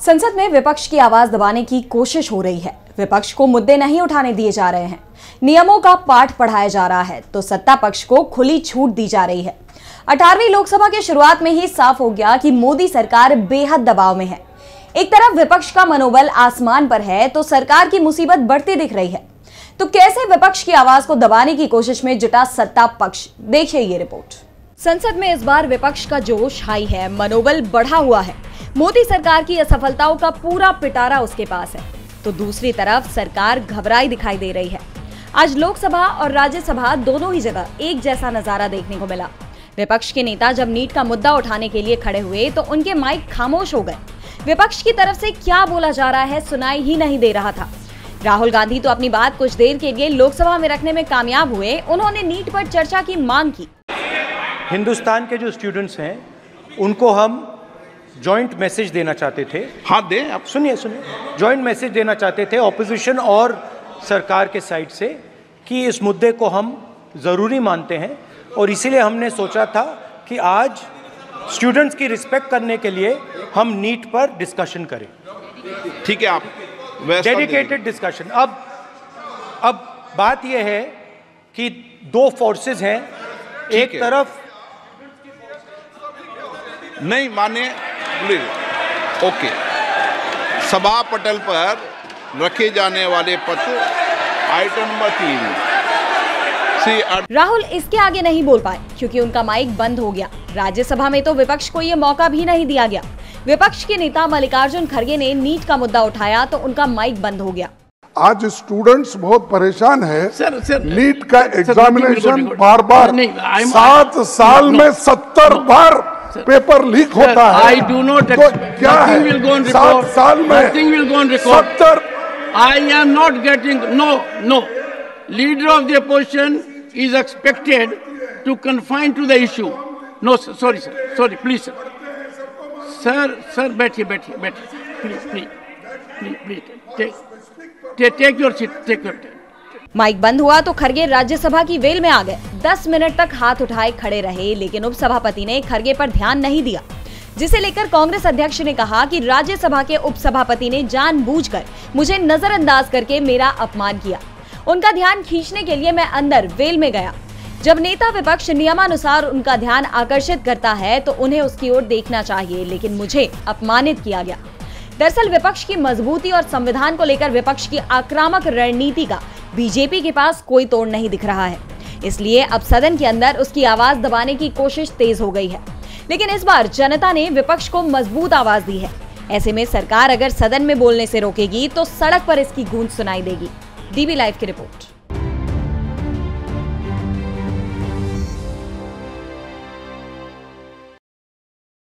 संसद में विपक्ष की आवाज दबाने की कोशिश हो रही है। विपक्ष को मुद्दे नहीं उठाने दिए जा रहे हैं, नियमों का पाठ पढ़ाया जा रहा है, तो सत्ता पक्ष को खुली छूट दी जा रही है। 18वीं लोकसभा की शुरुआत में ही साफ हो गया कि मोदी सरकार बेहद दबाव में है। एक तरफ विपक्ष का मनोबल आसमान पर है, तो सरकार की मुसीबत बढ़ती दिख रही है। तो कैसे विपक्ष की आवाज को दबाने की कोशिश में जुटा सत्ता पक्ष, देखिए ये रिपोर्ट। संसद में इस बार विपक्ष का जोश हाई है, मनोबल बढ़ा हुआ है। मोदी सरकार की असफलताओं का पूरा पिटारा उसके पास है, तो दूसरी तरफ सरकार घबराई दिखाई दे रही है। आज लोकसभा और राज्यसभा दोनों ही जगह एक जैसा नजारा देखने को मिला। विपक्ष के नेता जब नीट का मुद्दा उठाने के लिए खड़े हुए तो उनके माइक खामोश हो गए। विपक्ष की तरफ से क्या बोला जा रहा है सुनाई ही नहीं दे रहा था। राहुल गांधी तो अपनी बात कुछ देर के लिए लोकसभा में रखने में कामयाब हुए। उन्होंने नीट पर चर्चा की मांग की। हिंदुस्तान के जो स्टूडेंट्स हैं उनको हम जॉइंट मैसेज देना चाहते थे। हाँ दें, आप सुनिए जॉइंट मैसेज देना चाहते थे ऑपोजिशन और सरकार के साइड से कि इस मुद्दे को हम ज़रूरी मानते हैं, और इसीलिए हमने सोचा था कि आज स्टूडेंट्स की रिस्पेक्ट करने के लिए हम नीट पर डिस्कशन करें। ठीक है, आप डेडिकेटेड डिस्कशन। अब बात यह है कि दो फोर्सेस हैं, एक तरफ नहीं माने प्लीज। ओके, सभा पटल पर रखे जाने वाले पत्र आइटम नंबर 3। राहुल इसके आगे नहीं बोल पाए क्योंकि उनका माइक बंद हो गया। राज्यसभा में तो विपक्ष को यह मौका भी नहीं दिया गया। विपक्ष के नेता मल्लिकार्जुन खड़गे ने नीट का मुद्दा उठाया तो उनका माइक बंद हो गया। आज स्टूडेंट्स बहुत परेशान है। सर, नीट का एग्जामिनेशन बार 7 साल में 70 बार पेपर लीक होता है। I do not तो क्या है 7 साल में nothing will go on record. 70। I am not getting no. Leader of the opposition is expected to confine to the issue. No, sir, sorry, please, sir, बैठिए, please, take your seat, take your time. Mic बंद हुआ तो खड़गे राज्यसभा की well में आ गए। 10 minute तक हाथ उठाए खड़े रहे, लेकिन उपसभापति ने खड़गे पर ध्यान नहीं दिया, जिसे लेकर कांग्रेस अध्यक्ष ने कहा कि राज्यसभा के उपसभापति ने जानबूझकर मुझे नजरअंदाज करके मेरा अपमान किया। उनका ध्यान खींचने के लिए मैं अंदर वेल में गया। जब नेता विपक्ष नियमानुसार उनका ध्यान आकर्षित करता है तो उन्हें उसकी ओर देखना चाहिए, लेकिन मुझे अपमानित किया गया। दरअसल विपक्ष की मजबूती और संविधान को लेकर विपक्ष की आक्रामक रणनीति का बीजेपी के पास कोई तोड़ नहीं दिख रहा है। इसलिए अब सदन के अंदर उसकी आवाज दबाने की कोशिश तेज हो गई है। लेकिन इस बार जनता ने विपक्ष को मजबूत आवाज दी है। ऐसे में सरकार अगर सदन में बोलने से रोकेगी तो सड़क पर इसकी गूंज सुनाई देगी। डीबी लाइव की रिपोर्ट।